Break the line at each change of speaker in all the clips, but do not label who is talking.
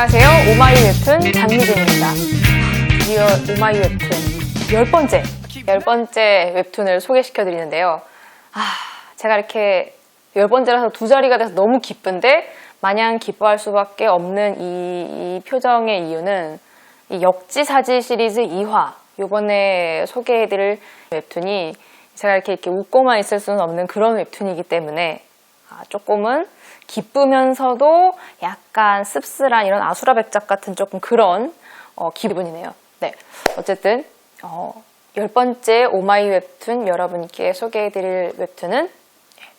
안녕하세요. 오마이 웹툰 장미진입니다. 드디어 오마이 웹툰 10번째 웹툰을 소개시켜드리는데요. 제가 이렇게 10번째라서 두 자리가 돼서 너무 기쁜데 마냥 기뻐할 수밖에 없는 이 표정의 이유는 이 역지사지 시리즈 2화 요번에 소개해드릴 웹툰이 제가 이렇게 웃고만 있을 수는 없는 그런 웹툰이기 때문에 조금은 기쁘면서도 약간 씁쓸한 이런 아수라백작 같은 조금 그런 기분이네요. 네, 어쨌든 10번째 오마이 웹툰 여러분께 소개해드릴 웹툰은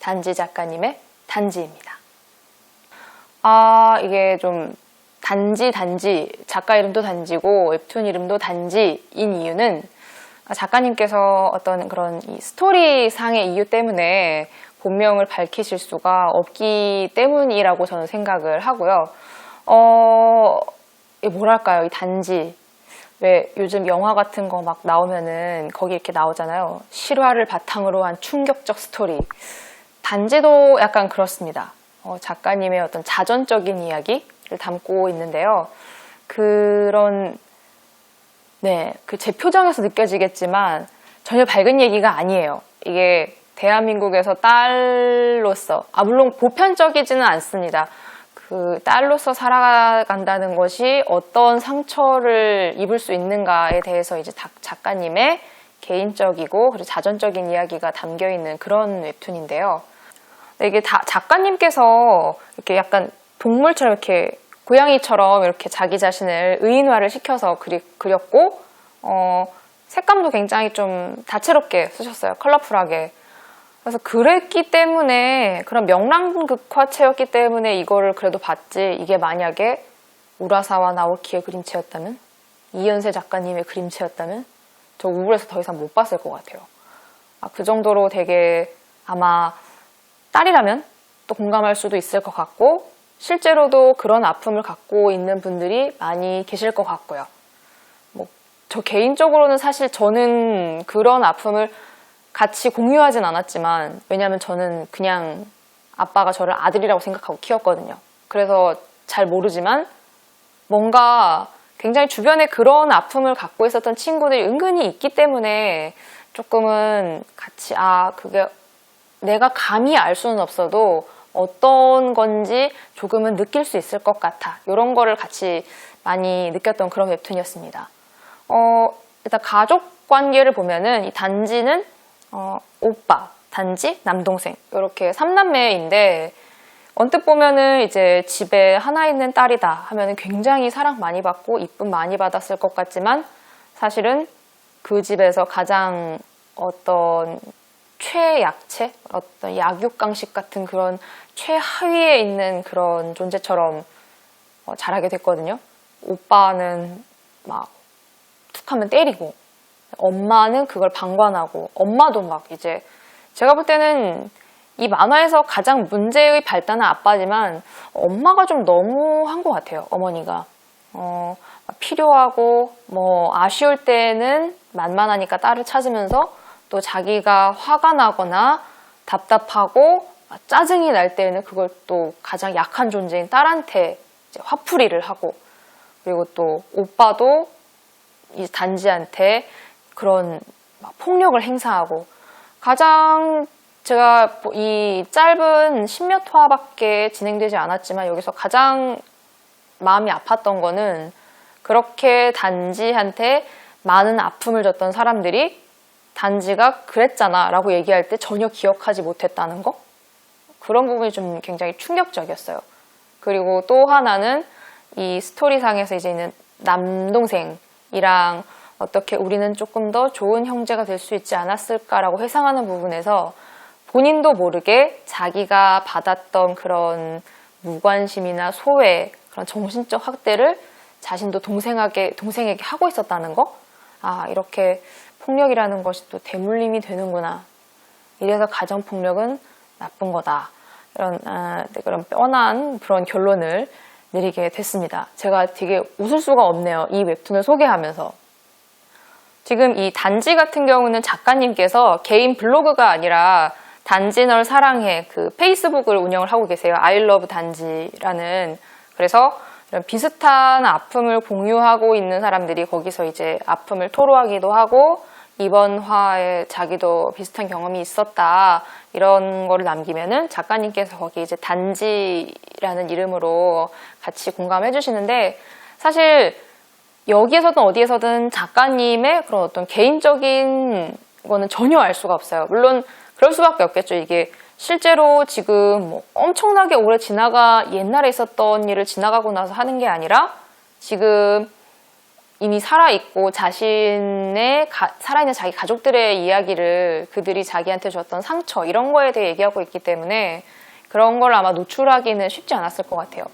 단지 작가님의 단지입니다. 이게 좀 단지 작가 이름도 단지고 웹툰 이름도 단지인 이유는 작가님께서 어떤 그런 이 스토리상의 이유 때문에 본명을 밝히실 수가 없기 때문이라고 저는 생각을 하고요. 뭐랄까요, 이 단지. 왜 요즘 영화 같은 거 막 나오면은 거기 이렇게 나오잖아요. 실화를 바탕으로 한 충격적 스토리. 단지도 약간 그렇습니다. 작가님의 어떤 자전적인 이야기를 담고 있는데요. 제 표정에서 느껴지겠지만 전혀 밝은 얘기가 아니에요. 이게 대한민국에서 딸로서, 물론 보편적이지는 않습니다. 그 딸로서 살아간다는 것이 어떤 상처를 입을 수 있는가에 대해서 이제 작가님의 개인적이고 그리고 자전적인 이야기가 담겨 있는 그런 웹툰인데요. 이게 작가님께서 이렇게 약간 동물처럼 이렇게 고양이처럼 이렇게 자기 자신을 의인화를 시켜서 그렸고, 색감도 굉장히 좀 다채롭게 쓰셨어요. 컬러풀하게. 그래서 그랬기 때문에 그런 명랑극화체였기 때문에 이거를 그래도 봤지, 이게 만약에 우라사와 나오키의 그림체였다면, 이연세 작가님의 그림체였다면 저 우울해서 더 이상 못 봤을 것 같아요. 그 정도로 되게 아마 딸이라면 또 공감할 수도 있을 것 같고 실제로도 그런 아픔을 갖고 있는 분들이 많이 계실 것 같고요. 저 개인적으로는 사실 저는 그런 아픔을 같이 공유하진 않았지만, 왜냐하면 저는 그냥 아빠가 저를 아들이라고 생각하고 키웠거든요. 그래서 잘 모르지만 뭔가 굉장히 주변에 그런 아픔을 갖고 있었던 친구들이 은근히 있기 때문에 조금은 같이 그게 내가 감히 알 수는 없어도 어떤 건지 조금은 느낄 수 있을 것 같아. 이런 거를 같이 많이 느꼈던 그런 웹툰이었습니다. 일단 가족 관계를 보면은 이 단지는 오빠, 단지, 남동생 이렇게 3남매인데 언뜻 보면은 이제 집에 하나 있는 딸이다 하면은 굉장히 사랑 많이 받고 이쁨 많이 받았을 것 같지만 사실은 그 집에서 가장 어떤 최약체, 어떤 약육강식 같은 그런 최하위에 있는 그런 존재처럼 자라게 됐거든요. 오빠는 막 툭 하면 때리고, 엄마는 그걸 방관하고, 엄마도 막 이제 제가 볼 때는 이 만화에서 가장 문제의 발단은 아빠지만 엄마가 좀 너무한 것 같아요. 어머니가 필요하고 아쉬울 때는 만만하니까 딸을 찾으면서 또 자기가 화가 나거나 답답하고 짜증이 날 때는 그걸 또 가장 약한 존재인 딸한테 이제 화풀이를 하고, 그리고 또 오빠도 이 단지한테 그런 폭력을 행사하고, 가장 제가 이 짧은 10몇 화밖에 진행되지 않았지만 여기서 가장 마음이 아팠던 거는 그렇게 단지한테 많은 아픔을 줬던 사람들이 단지가 그랬잖아 라고 얘기할 때 전혀 기억하지 못했다는 거? 그런 부분이 좀 굉장히 충격적이었어요. 그리고 또 하나는 이 스토리상에서 이제 있는 남동생이랑 어떻게 우리는 조금 더 좋은 형제가 될 수 있지 않았을까라고 회상하는 부분에서 본인도 모르게 자기가 받았던 그런 무관심이나 소외, 그런 정신적 학대를 자신도 동생에게 하고 있었다는 거? 이렇게 폭력이라는 것이 또 대물림이 되는구나. 이래서 가정폭력은 나쁜 거다. 그런 뻔한 그런 결론을 내리게 됐습니다. 제가 되게 웃을 수가 없네요. 이 웹툰을 소개하면서. 지금 이 단지 같은 경우는 작가님께서 개인 블로그가 아니라 단지 널 사랑해 그 페이스북을 운영을 하고 계세요. I love 단지라는. 그래서 이런 비슷한 아픔을 공유하고 있는 사람들이 거기서 이제 아픔을 토로하기도 하고 이번 화에 자기도 비슷한 경험이 있었다 이런 거를 남기면은 작가님께서 거기 이제 단지라는 이름으로 같이 공감해 주시는데 사실 여기에서든 어디에서든 작가님의 그런 어떤 개인적인 거는 전혀 알 수가 없어요. 물론 그럴 수밖에 없겠죠. 이게 실제로 지금 뭐 엄청나게 오래 옛날에 있었던 일을 지나가고 나서 하는 게 아니라 지금 이미 살아있고 살아있는 자기 가족들의 이야기를 그들이 자기한테 줬던 상처 이런 거에 대해 얘기하고 있기 때문에 그런 걸 아마 노출하기는 쉽지 않았을 것 같아요.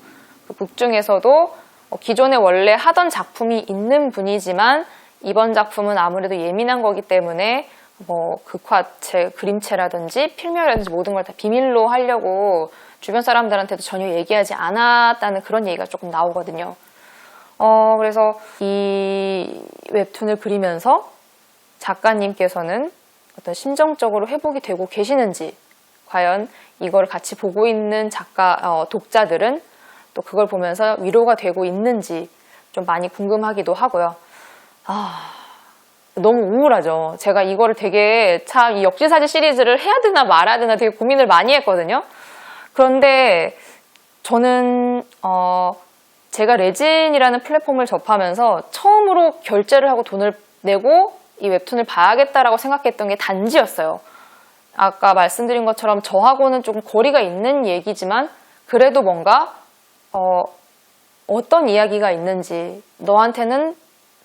그 북 중에서도 기존에 원래 하던 작품이 있는 분이지만 이번 작품은 아무래도 예민한 거기 때문에 뭐 극화체, 그림체라든지 필명이라든지 모든 걸 다 비밀로 하려고 주변 사람들한테도 전혀 얘기하지 않았다는 그런 얘기가 조금 나오거든요. 그래서 이 웹툰을 그리면서 작가님께서는 어떤 심정적으로 회복이 되고 계시는지, 과연 이걸 같이 보고 있는 독자들은 또 그걸 보면서 위로가 되고 있는지 좀 많이 궁금하기도 하고요. 너무 우울하죠. 제가 이거를 되게 참 이 역지사지 시리즈를 해야 되나 말아야 되나 되게 고민을 많이 했거든요. 그런데 저는 제가 레진이라는 플랫폼을 접하면서 처음으로 결제를 하고 돈을 내고 이 웹툰을 봐야겠다라고 생각했던 게 단지였어요. 아까 말씀드린 것처럼 저하고는 조금 거리가 있는 얘기지만 그래도 뭔가 어떤 이야기가 있는지 너한테는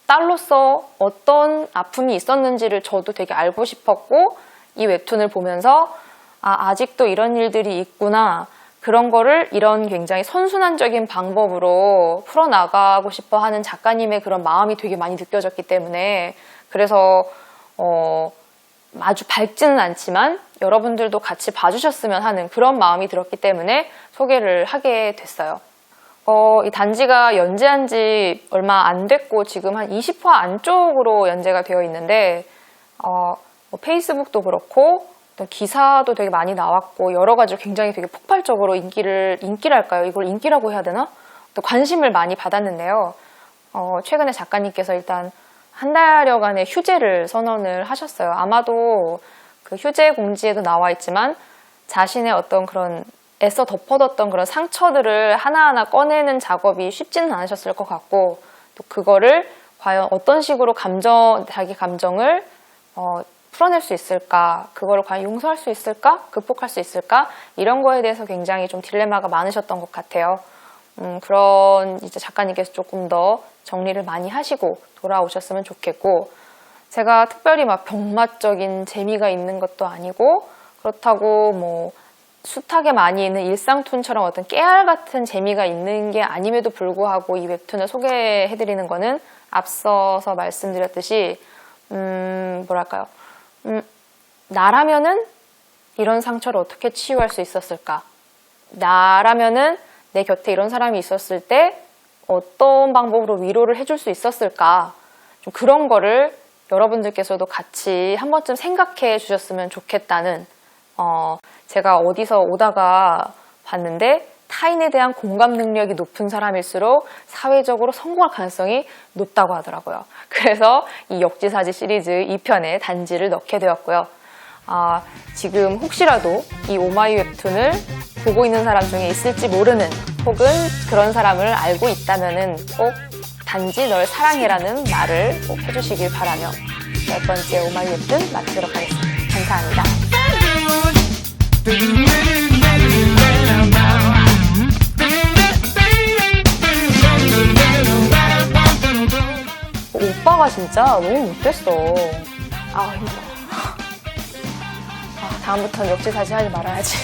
딸로서 어떤 아픔이 있었는지를 저도 되게 알고 싶었고 이 웹툰을 보면서 아직도 이런 일들이 있구나 그런 거를 이런 굉장히 선순환적인 방법으로 풀어나가고 싶어 하는 작가님의 그런 마음이 되게 많이 느껴졌기 때문에 그래서 아주 밝지는 않지만 여러분들도 같이 봐주셨으면 하는 그런 마음이 들었기 때문에 소개를 하게 됐어요. 이 단지가 연재한 지 얼마 안 됐고 지금 한 20화 안쪽으로 연재가 되어 있는데 페이스북도 그렇고 기사도 되게 많이 나왔고 여러 가지로 굉장히 되게 폭발적으로 인기랄까요? 이걸 인기라고 해야 되나? 또 관심을 많이 받았는데요. 최근에 작가님께서 일단 한 달여간의 휴재를 선언을 하셨어요. 아마도 그 휴재 공지에도 나와 있지만 자신의 어떤 그런 애써 덮어뒀던 그런 상처들을 하나하나 꺼내는 작업이 쉽지는 않으셨을 것 같고 또 그거를 과연 어떤 식으로 자기 감정을 풀어낼 수 있을까? 그거를 과연 용서할 수 있을까? 극복할 수 있을까? 이런 거에 대해서 굉장히 좀 딜레마가 많으셨던 것 같아요. 그런 이제 작가님께서 조금 더 정리를 많이 하시고 돌아오셨으면 좋겠고 제가 특별히 막 병맛적인 재미가 있는 것도 아니고 그렇다고 뭐 숱하게 많이 있는 일상툰처럼 어떤 깨알 같은 재미가 있는 게 아님에도 불구하고 이 웹툰을 소개해드리는 거는 앞서서 말씀드렸듯이 뭐랄까요? 나라면은 이런 상처를 어떻게 치유할 수 있었을까? 나라면은 내 곁에 이런 사람이 있었을 때 어떤 방법으로 위로를 해줄 수 있었을까? 좀 그런 거를 여러분들께서도 같이 한 번쯤 생각해 주셨으면 좋겠다는 제가 어디서 오다가 봤는데 타인에 대한 공감 능력이 높은 사람일수록 사회적으로 성공할 가능성이 높다고 하더라고요. 그래서 이 역지사지 시리즈 2편에 단지를 넣게 되었고요. 지금 혹시라도 이 오마이 웹툰을 보고 있는 사람 중에 있을지 모르는 혹은 그런 사람을 알고 있다면은 꼭 단지 널 사랑해라는 말을 꼭 해주시길 바라며 10번째 오마이 웹툰 마치도록 하겠습니다. 감사합니다. 오빠가 진짜 너무 못됐어. 힘들어. 다음부터는 역지사지 하지 말아야지.